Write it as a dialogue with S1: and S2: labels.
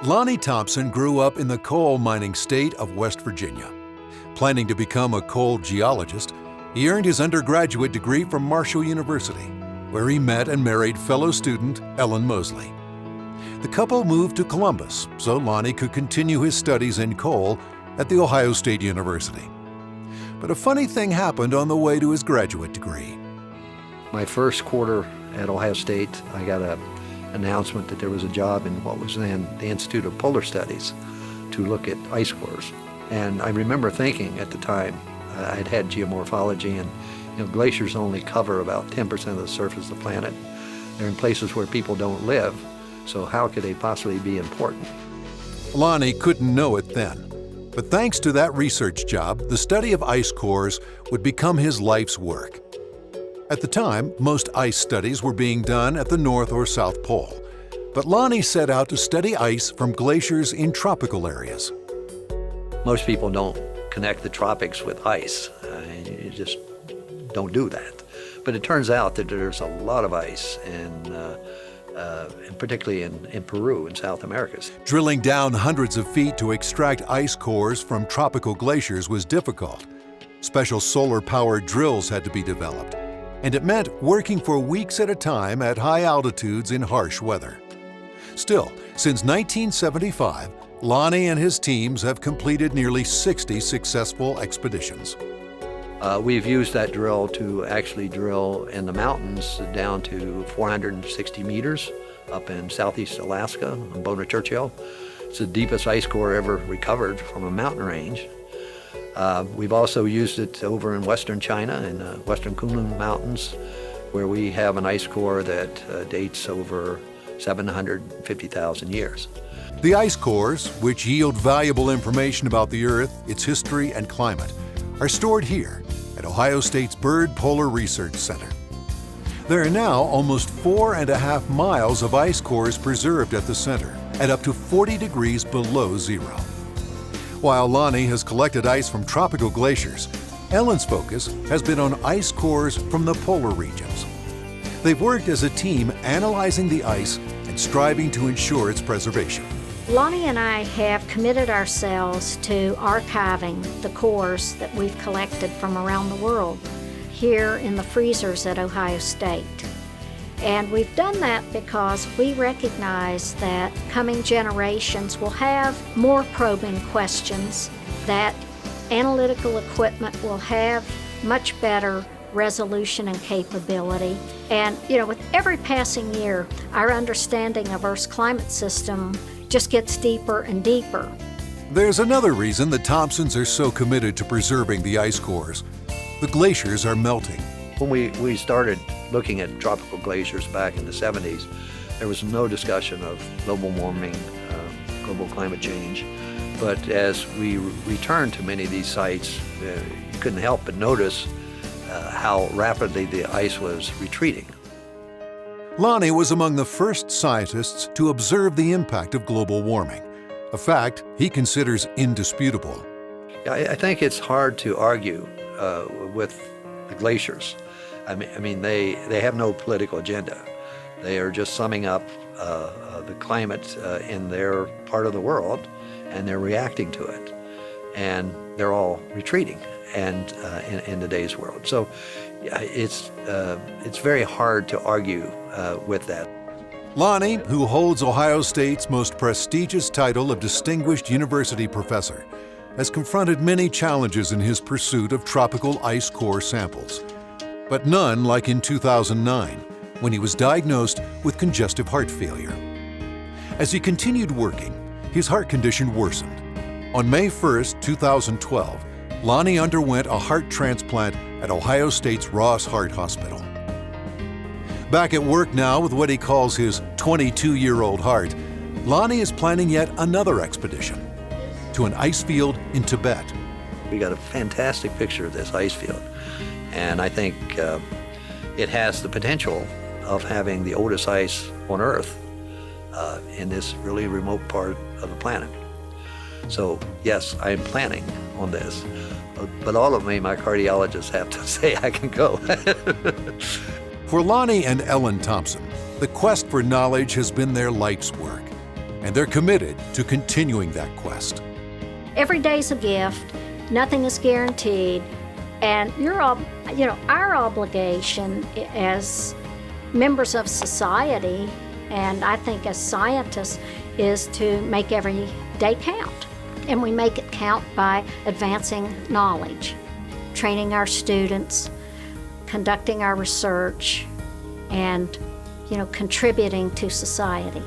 S1: Lonnie Thompson grew up in the coal mining state of West Virginia. Planning to become a coal geologist, he earned his undergraduate degree from Marshall University, where he met and married fellow student Ellen Mosley. The couple moved to Columbus so Lonnie could continue his studies in coal at The Ohio State University. But a funny thing happened on the way to his graduate degree.
S2: My first quarter at Ohio State, I got an announcement that there was a job in what was then the Institute of Polar Studies to look at ice cores. And I remember thinking at the time, I'd had geomorphology, and glaciers only cover about 10% of the surface of the planet. They're in places where people don't live, so how could they possibly be important?
S1: Lonnie couldn't know it then. But thanks to that research job, the study of ice cores would become his life's work. At the time, most ice studies were being done at the North or South Pole. But Lonnie set out to study ice from glaciers in tropical areas.
S2: Most people don't connect the tropics with ice. You just don't do that. But it turns out that there's a lot of ice, and particularly in Peru, in South America.
S1: Drilling down hundreds of feet to extract ice cores from tropical glaciers was difficult. Special solar-powered drills had to be developed, and it meant working for weeks at a time at high altitudes in harsh weather. Still, since 1975, Lonnie and his teams have completed nearly 60 successful expeditions.
S2: We've used that drill to actually drill in the mountains down to 460 meters up in southeast Alaska on Boner Churchill. It's the deepest ice core ever recovered from a mountain range. We've also used it over in western China, in the western Kunlun Mountains, where we have an ice core that dates over 750,000 years.
S1: The ice cores, which yield valuable information about the Earth, its history and climate, are stored here at Ohio State's Byrd Polar Research Center. There are now almost 4.5 miles of ice cores preserved at the center, at up to 40 degrees below zero. While Lonnie has collected ice from tropical glaciers, Ellen's focus has been on ice cores from the polar regions. They've worked as a team analyzing the ice and striving to ensure its preservation.
S3: Lonnie and I have committed ourselves to archiving the cores that we've collected from around the world here in the freezers at Ohio State. And we've done that because we recognize that coming generations will have more probing questions, that analytical equipment will have much better resolution and capability. And, with every passing year, our understanding of Earth's climate system just gets deeper and deeper.
S1: There's another reason the Thompsons are so committed to preserving the ice cores. The glaciers are melting.
S2: When we started looking at tropical glaciers back in the 70s, there was no discussion of global warming, global climate change. But as we returned to many of these sites, you couldn't help but notice how rapidly the ice was retreating.
S1: Lonnie was among the first scientists to observe the impact of global warming, a fact he considers indisputable.
S2: I think it's hard to argue with the glaciers. I mean, they have no political agenda. They are just summing up the climate in their part of the world, and they're reacting to it. And they're all retreating and in today's world. So it's very hard to argue with that.
S1: Lonnie, who holds Ohio State's most prestigious title of Distinguished University Professor, has confronted many challenges in his pursuit of tropical ice core samples, but none like in 2009, when he was diagnosed with congestive heart failure. As he continued working, his heart condition worsened. On May 1st, 2012, Lonnie underwent a heart transplant at Ohio State's Ross Heart Hospital. Back at work now with what he calls his 22-year-old heart, Lonnie is planning yet another expedition to an ice field in Tibet.
S2: We got a fantastic picture of this ice field, and I think it has the potential of having the oldest ice on Earth in this really remote part of the planet. So yes, I'm planning on this, but all of me, my cardiologists have to say I can go.
S1: For Lonnie and Ellen Thompson, the quest for knowledge has been their life's work. and they're committed to continuing that quest.
S3: Every day's a gift, nothing is guaranteed, and our obligation as members of society, and I think as scientists, is to make every day count. And we make it count by advancing knowledge, training our students, conducting our research, and contributing to society.